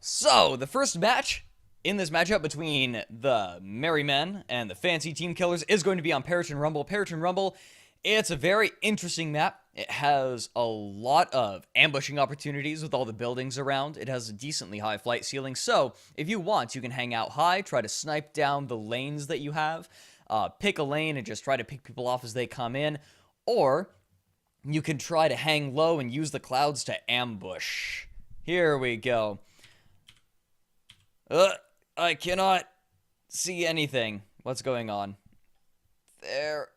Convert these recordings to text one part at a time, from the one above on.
So, the first match in this matchup between the Merry Men and the Fancy Teamkillers is going to be on Periton Rumble. Periton Rumble, it's a very interesting map. It has a lot of ambushing opportunities with all the buildings around. It has a decently high flight ceiling, so if you want, you can hang out high, try to snipe down the lanes that you have, pick a lane and just try to pick people off as they come in, or you can try to hang low and use the clouds to ambush. Here we go. I cannot see anything. What's going on? There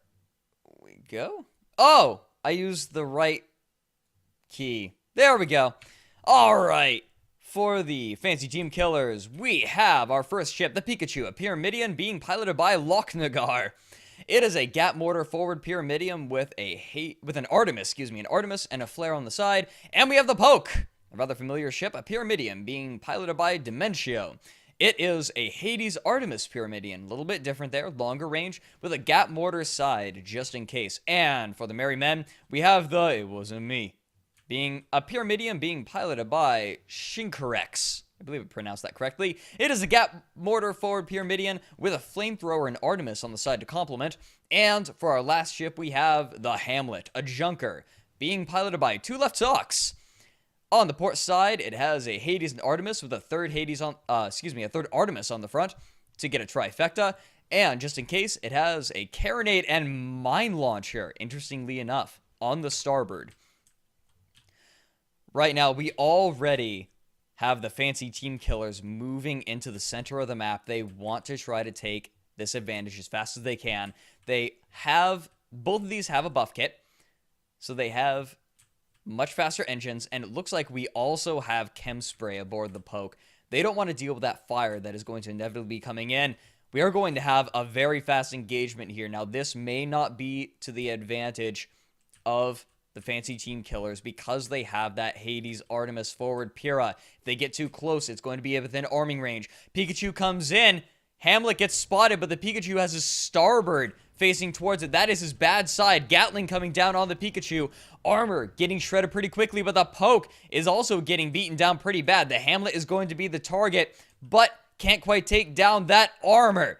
we go. Oh, I used the right key. There we go. All right. For the Fancy Teamkillers, we have our first ship, the Pikachu, a Pyramidion being piloted by Lochnagar. It is a gap mortar forward Pyramidion with an Artemis, an Artemis and a flare on the side, and we have the Poke, a rather familiar ship, a Pyramidion being piloted by Dimentio. It is a Hades Artemis Pyramidion, a little bit different there, longer range, with a gap mortar side, just in case. And for the Merry Men, we have the It Wasn't Me, being a Pyramidion being piloted by Shinkarex. I believe I pronounced that correctly. It is a gap mortar forward Pyramidion with a flamethrower and Artemis on the side to complement. And for our last ship, we have the Hamlet, a Junker, being piloted by Two Left Socks. On the port side, it has a Hades and Artemis with a third Artemis on the front to get a trifecta. And just in case, it has a Carronade and Mine Launcher, interestingly enough, on the starboard. Right now, we already have the Fancy Teamkillers moving into the center of the map. They want to try to take this advantage as fast as they can. Both of these have a buff kit, so they have much faster engines, and it looks like we also have Chem Spray aboard the Poke. They don't want to deal with that fire that is going to inevitably be coming in. We are going to have a very fast engagement here. Now, this may not be to the advantage of the Fancy Teamkillers because they have that Hades Artemis forward Pyrrha. If they get too close, it's going to be within arming range. Pikachu comes in. Hamlet gets spotted, but the Pikachu has his starboard facing towards it. That is his bad side. Gatling coming down on the Pikachu. Armor getting shredded pretty quickly, but the Poke is also getting beaten down pretty bad. The Hamlet is going to be the target, but can't quite take down that armor.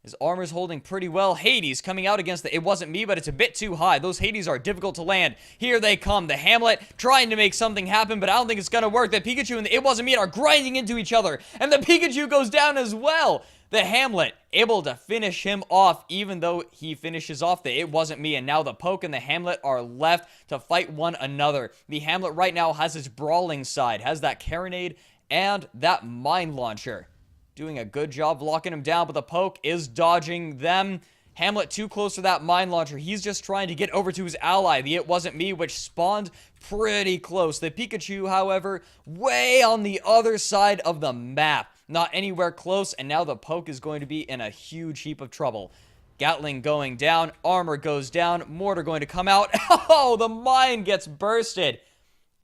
His armor's holding pretty well. Hades coming out against the It Wasn't Me, but it's a bit too high. Those Hades are difficult to land. Here they come. The Hamlet trying to make something happen, but I don't think it's going to work. The Pikachu and the It Wasn't Me are grinding into each other, and the Pikachu goes down as well. The Hamlet able to finish him off, even though he finishes off the It Wasn't Me, and now the Poke and the Hamlet are left to fight one another. The Hamlet right now has his brawling side, has that Carronade and that Mine Launcher. Doing a good job locking him down, but the Poke is dodging them. Hamlet too close for that Mine Launcher. He's just trying to get over to his ally, the It Wasn't Me, which spawned pretty close. The Pikachu, however, way on the other side of the map. Not anywhere close, and now the Poke is going to be in a huge heap of trouble. Gatling going down, armor goes down, mortar going to come out. Oh, the mine gets bursted.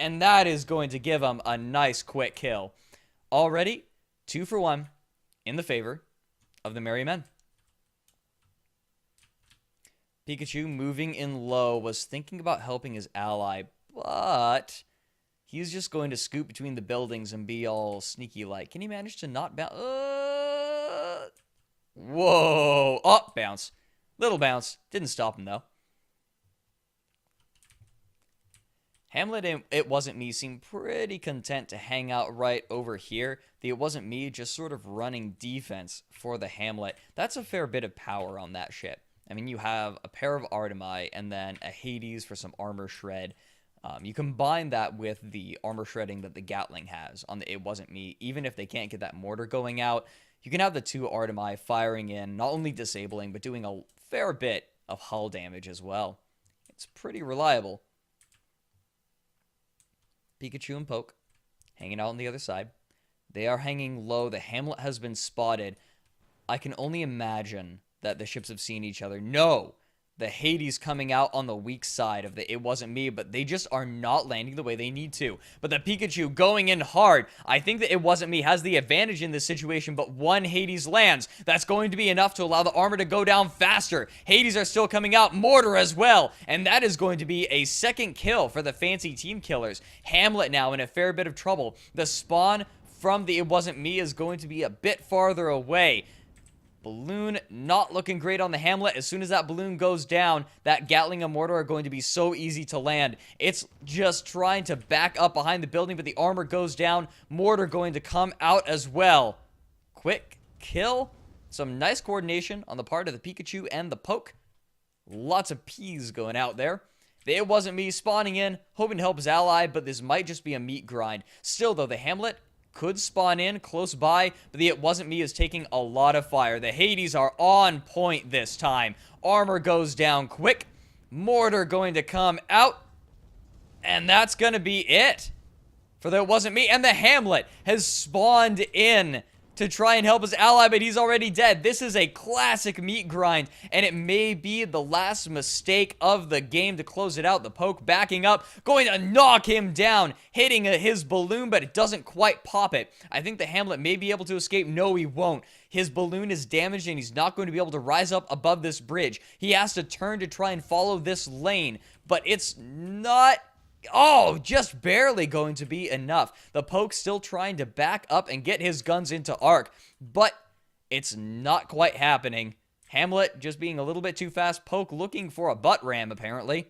And that is going to give him a nice quick kill. Already, 2 for 1 in the favor of the Merry Men. Pikachu moving in low was thinking about helping his ally, but he's just going to scoot between the buildings and be all sneaky-like. Can he manage to not bounce? Whoa. Oh, bounce. Little bounce. Didn't stop him, though. Hamlet and It Wasn't Me seem pretty content to hang out right over here. The It Wasn't Me just sort of running defense for the Hamlet. That's a fair bit of power on that ship. I mean, you have a pair of Artemi and then a Hades for some armor shred. You combine that with the armor shredding that the Gatling has on the It Wasn't Me. Even if they can't get that mortar going out, you can have the 2 Artemi firing in, not only disabling, but doing a fair bit of hull damage as well. It's pretty reliable. Pikachu and Poke hanging out on the other side. They are hanging low. The Hamlet has been spotted. I can only imagine that the ships have seen each other. No! The Hades coming out on the weak side of the It Wasn't Me, but they just are not landing the way they need to. But the Pikachu going in hard. I think that It Wasn't Me has the advantage in this situation, but 1 Hades lands. That's going to be enough to allow the armor to go down faster. Hades are still coming out. Mortar as well. And that is going to be a second kill for the Fancy Teamkillers. Hamlet now in a fair bit of trouble. The spawn from the It Wasn't Me is going to be a bit farther away. Balloon not looking great on the Hamlet. As soon as that balloon goes down, that Gatling and mortar are going to be so easy to land. It's just trying to back up behind the building, but the armor goes down. Mortar going to come out as well. Quick kill. Some nice coordination on the part of the Pikachu and the Poke. Lots of P's going out there. It Wasn't Me spawning in, hoping to help his ally, but this might just be a meat grind. Still, though, the Hamlet could spawn in close by, but the It Wasn't Me is taking a lot of fire. The Hades are on point this time. Armor goes down quick. Mortar going to come out. And that's going to be it for the It Wasn't Me. And the Hamlet has spawned in to try and help his ally, but he's already dead. This is a classic meat grind, and it may be the last mistake of the game to close it out. The Poke backing up, going to knock him down, hitting his balloon, but it doesn't quite pop it. I think the Hamlet may be able to escape. No, he won't. His balloon is damaged, and he's not going to be able to rise up above this bridge. He has to turn to try and follow this lane, but it's not... Oh, just barely going to be enough. The Poke still trying to back up and get his guns into arc, but it's not quite happening. Hamlet just being a little bit too fast. Poke looking for a butt ram, apparently.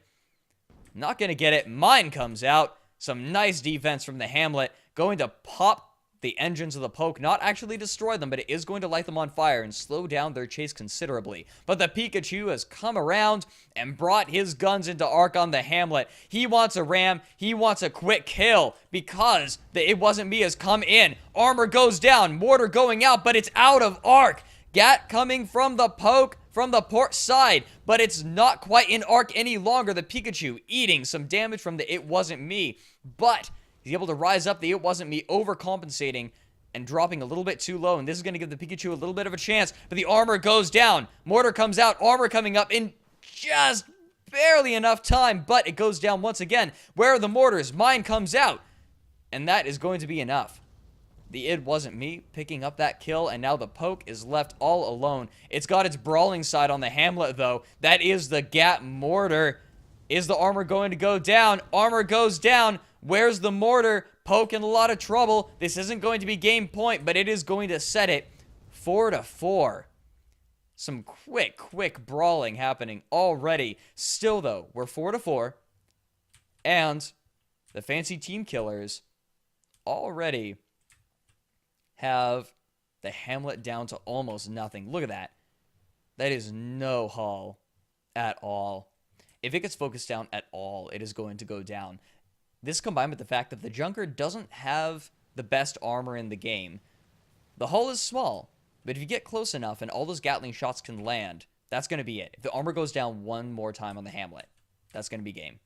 Not going to get it. Mine comes out. Some nice defense from the Hamlet. Going to pop the engines of the Poke. Not actually destroy them, but it is going to light them on fire and slow down their chase considerably. But the Pikachu has come around and brought his guns into arc on the Hamlet. He wants a ram. He wants a quick kill because the It Wasn't Me has come in. Armor goes down. Mortar going out, but it's out of arc. Gat coming from the Poke from the port side, but it's not quite in arc any longer. The Pikachu eating some damage from the It Wasn't Me, but he's able to rise up. The It Wasn't Me overcompensating and dropping a little bit too low, and this is going to give the Pikachu a little bit of a chance, but the armor goes down. Mortar comes out. Armor coming up in just barely enough time, but it goes down once again. Where are the mortars? Mine comes out, and that is going to be enough. The It Wasn't Me picking up that kill, and now the Poke is left all alone. It's got its brawling side on the Hamlet, though. That is the Gat Mortar. Is the armor going to go down? Armor goes down. Where's the mortar? Poke in a lot of trouble. This isn't going to be game point, but it is going to set it 4-4. Some quick brawling happening already. Still, though, we're 4-4. And the fancy team killers already have the Hamlet down to almost nothing. Look at that. That is no haul at all. If it gets focused down at all, it is going to go down. This combined with the fact that the Junker doesn't have the best armor in the game. The hull is small, but if you get close enough and all those Gatling shots can land, that's going to be it. If the armor goes down one more time on the Hamlet, that's going to be game.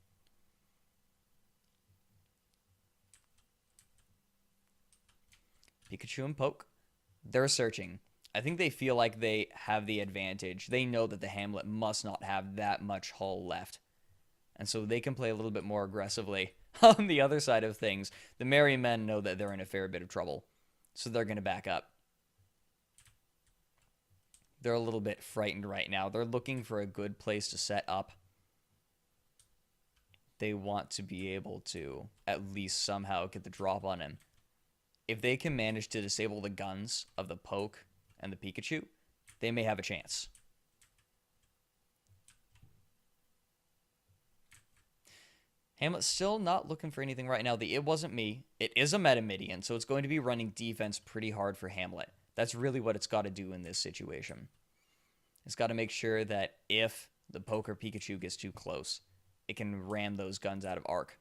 Pikachu and Poke, they're searching. I think they feel like they have the advantage. They know that the Hamlet must not have that much hull left. And so they can play a little bit more aggressively. On the other side of things, the Merry Men know that they're in a fair bit of trouble. So they're going to back up. They're a little bit frightened right now. They're looking for a good place to set up. They want to be able to at least somehow get the drop on him. If they can manage to disable the guns of the Poke and the Pikachu, they may have a chance. Hamlet's still not looking for anything right now. The It Wasn't Me. It is a Metamidian, so it's going to be running defense pretty hard for Hamlet. That's really what it's got to do in this situation. It's got to make sure that if the Poke or Pikachu gets too close, it can ram those guns out of arc.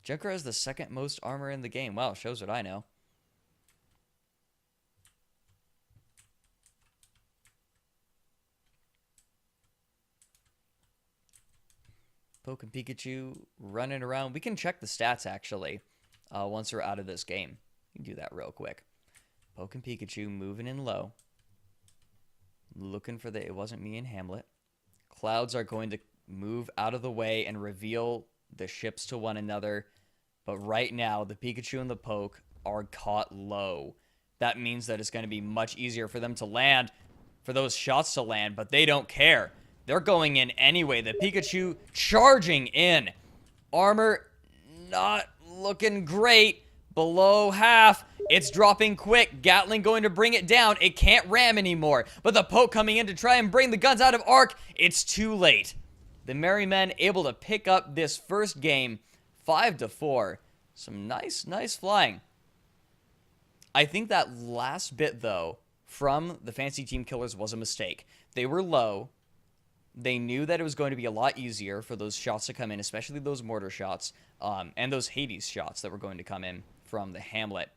Junker has the second most armor in the game. Wow, shows what I know. Poke and Pikachu running around. We can check the stats, actually, once we're out of this game. You can do that real quick. Poke and Pikachu moving in low. Looking for the It Wasn't Me and Hamlet. Clouds are going to move out of the way and reveal the ships to one another. But right now, the Pikachu and the Poke are caught low. That means that it's going to be much easier for them to land, for those shots to land, but they don't care. They're going in anyway. The Pikachu charging in. Armor not looking great. Below half. It's dropping quick. Gatling going to bring it down. It can't ram anymore. But the poke coming in to try and bring the guns out of arc. It's too late. The Merry Men able to pick up this first game 5-4. Some nice flying. I think that last bit, though, from the Fancy Teamkillers was a mistake. They were low. They knew that it was going to be a lot easier for those shots to come in, especially those mortar shots, and those Hades shots that were going to come in from the Hamlet.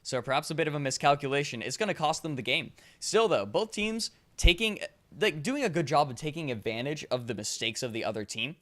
So perhaps a bit of a miscalculation is going to cost them the game. Still, though, both teams doing a good job of taking advantage of the mistakes of the other team.